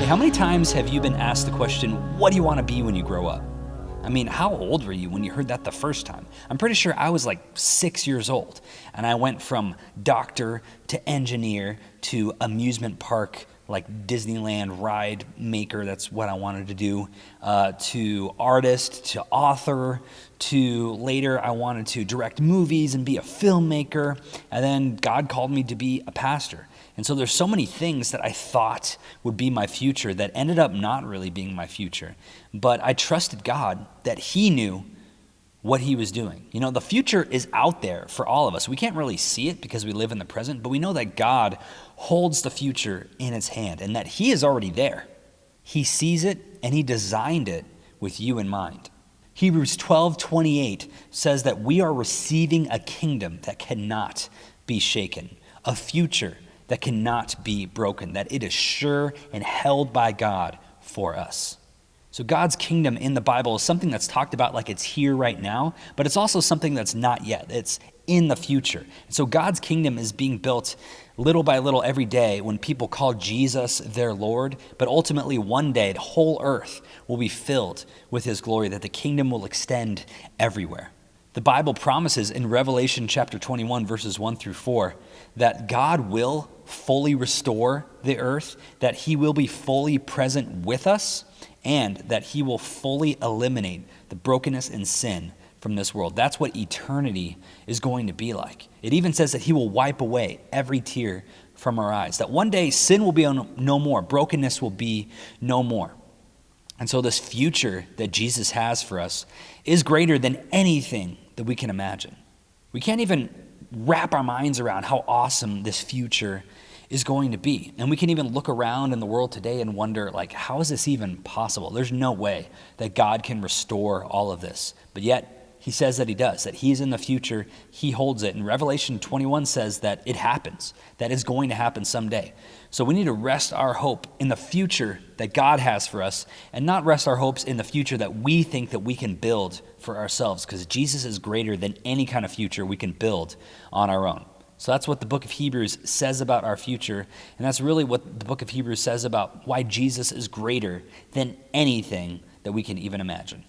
How many times have you been asked the question, what do you want to be when you grow up? I mean, how old were you when you heard that the first time? I'm pretty sure I was like 6 years old, and I went from doctor to engineer to amusement park, like Disneyland ride maker, that's what I wanted to do, to artist, to author, to later I wanted to direct movies and be a filmmaker, and then God called me to be a pastor. And so there's so many things that I thought would be my future that ended up not really being my future. But I trusted God that He knew what He was doing. You know, the future is out there for all of us. We can't really see it because we live in the present, but we know that God holds the future in His hand and that He is already there. He sees it and He designed it with you in mind. Hebrews 12:28 says that we are receiving a kingdom that cannot be shaken, a future that cannot be broken, that it is sure and held by God for us. So God's kingdom in the Bible is something that's talked about like it's here right now, but it's also something that's not yet. It's in the future. And so God's kingdom is being built little by little every day when people call Jesus their Lord, but ultimately one day the whole earth will be filled with His glory, that the kingdom will extend everywhere. The Bible promises in Revelation chapter 21, verses 1 through 4, that God will fully restore the earth, that He will be fully present with us, and that He will fully eliminate the brokenness and sin from this world. That's what eternity is going to be like. It even says that He will wipe away every tear from our eyes, that one day sin will be no more, brokenness will be no more. And so this future that Jesus has for us is greater than anything that we can imagine. We can't even wrap our minds around how awesome this future is going to be. And we can even look around in the world today and wonder, like, how is this even possible? There's no way that God can restore all of this. But yet, He says that He does, that He's in the future, He holds it. And Revelation 21 says that it happens, that it's going to happen someday. So we need to rest our hope in the future that God has for us and not rest our hopes in the future that we think that we can build for ourselves, because Jesus is greater than any kind of future we can build on our own. So that's what the book of Hebrews says about our future, and that's really what the book of Hebrews says about why Jesus is greater than anything that we can even imagine.